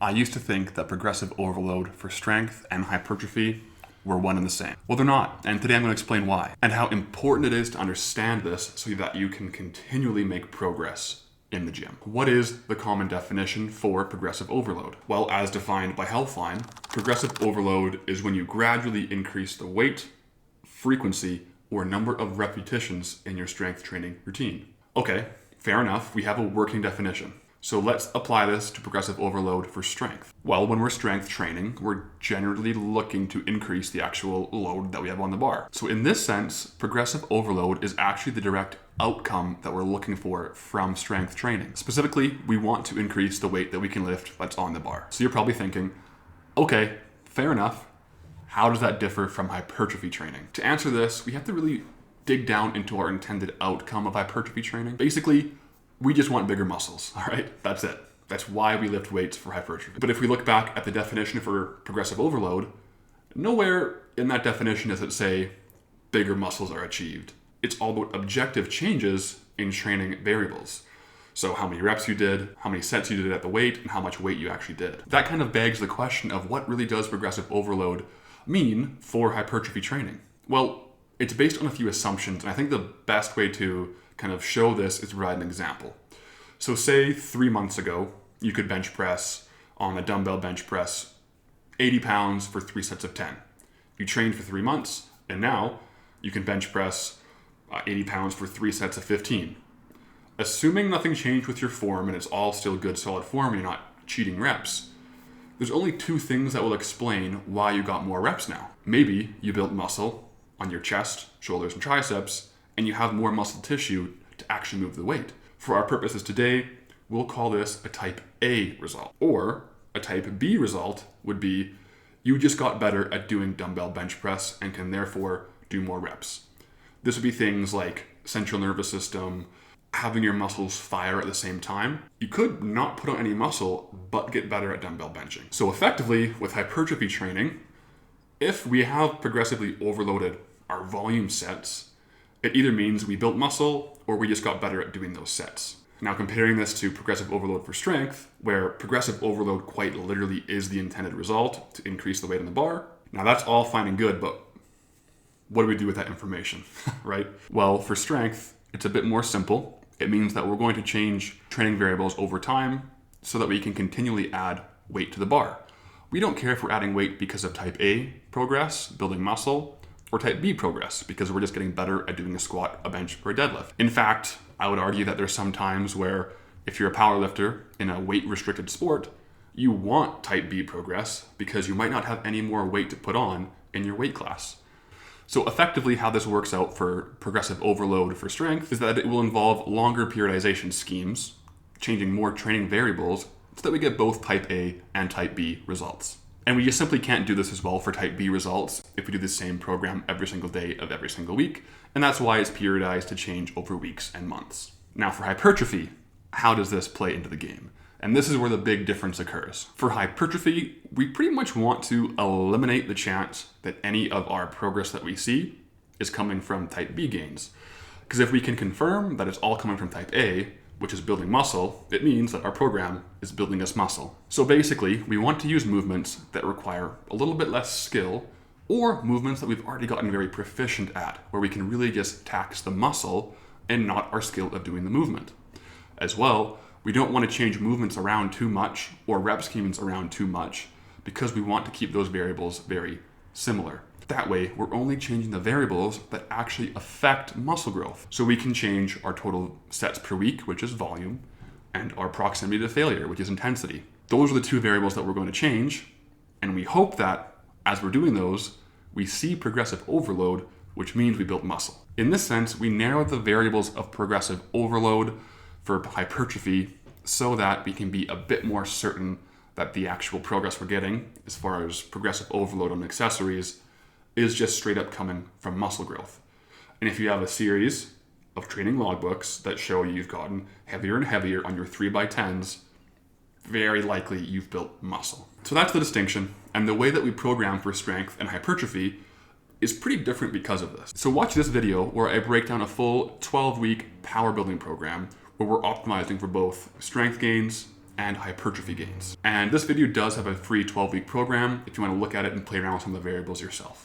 I used to think that progressive overload for strength and hypertrophy were one and the same. Well, they're not, and today I'm going to explain why, and how important it is to understand this so that you can continually make progress in the gym. What is the common definition for progressive overload? Well, as defined by Healthline, progressive overload is when you gradually increase the weight, frequency, or number of repetitions in your strength training routine. Okay, fair enough, we have a working definition. So let's apply this to progressive overload for strength. Well, when we're strength training, we're generally looking to increase the actual load that we have on the bar. So in this sense, progressive overload is actually the direct outcome that we're looking for from strength training. Specifically, we want to increase the weight that we can lift that's on the bar. So you're probably thinking, okay, fair enough. How does that differ from hypertrophy training? To answer this, we have to really dig down into our intended outcome of hypertrophy training. Basically, we just want bigger muscles, all right? That's it. That's why we lift weights for hypertrophy. But if we look back at the definition for progressive overload, nowhere in that definition does it say bigger muscles are achieved. It's all about objective changes in training variables. So how many reps you did, how many sets you did at the weight, and how much weight you actually did. That kind of begs the question of what really does progressive overload mean for hypertrophy training? Well, it's based on a few assumptions, and I think the best way to kind of show this is to provide an example. So say 3 months ago, you could bench press on a dumbbell bench press 80 pounds for 3 sets of 10. You trained for 3 months, and now you can bench press 80 pounds for 3 sets of 15. Assuming nothing changed with your form and it's all still good solid form, you're not cheating reps, there's only 2 things that will explain why you got more reps now. Maybe you built muscle on your chest, shoulders, and triceps, and you have more muscle tissue to actually move the weight. For our purposes today, we'll call this a type A result. Or a type B result would be you just got better at doing dumbbell bench press and can therefore do more reps. This would be things like central nervous system, having your muscles fire at the same time. You could not put on any muscle, but get better at dumbbell benching. So effectively, with hypertrophy training, if we have progressively overloaded our volume sets, it either means we built muscle or we just got better at doing those sets. Now comparing this to progressive overload for strength, where progressive overload quite literally is the intended result to increase the weight on the bar. Now that's all fine and good, but what do we do with that information, right? Well, for strength, it's a bit more simple. It means that we're going to change training variables over time so that we can continually add weight to the bar. We don't care if we're adding weight because of type A progress, building muscle, or type B progress, because we're just getting better at doing a squat, a bench, or a deadlift. In fact, I would argue that there's some times where if you're a powerlifter in a weight-restricted sport, you want type B progress because you might not have any more weight to put on in your weight class. So effectively, how this works out for progressive overload for strength is that it will involve longer periodization schemes, changing more training variables so that we get both type A and type B results. And we just simply can't do this as well for type B results if we do the same program every single day of every single week. And that's why it's periodized to change over weeks and months. Now for hypertrophy, how does this play into the game? And this is where the big difference occurs. For hypertrophy, we pretty much want to eliminate the chance that any of our progress that we see is coming from type B gains. Because if we can confirm that it's all coming from type A, which is building muscle, it means that our program is building us muscle. So basically, we want to use movements that require a little bit less skill, or movements that we've already gotten very proficient at, where we can really just tax the muscle and not our skill of doing the movement. As well, we don't want to change movements around too much or rep schemes around too much because we want to keep those variables very similar. That way, we're only changing the variables that actually affect muscle growth. So we can change our total sets per week, which is volume, and our proximity to failure, which is intensity. Those are the 2 variables that we're going to change, and we hope that as we're doing those, we see progressive overload, which means we built muscle. In this sense, we narrow the variables of progressive overload for hypertrophy so that we can be a bit more certain that the actual progress we're getting as far as progressive overload on accessories is just straight up coming from muscle growth. And if you have a series of training logbooks that show you've gotten heavier and heavier on your 3x10s, very likely you've built muscle. So that's the distinction, and the way that we program for strength and hypertrophy is pretty different because of this. So watch this video where I break down a full 12-week power building program where we're optimizing for both strength gains and hypertrophy gains. And this video does have a free 12-week program if you want to look at it and play around with some of the variables yourself.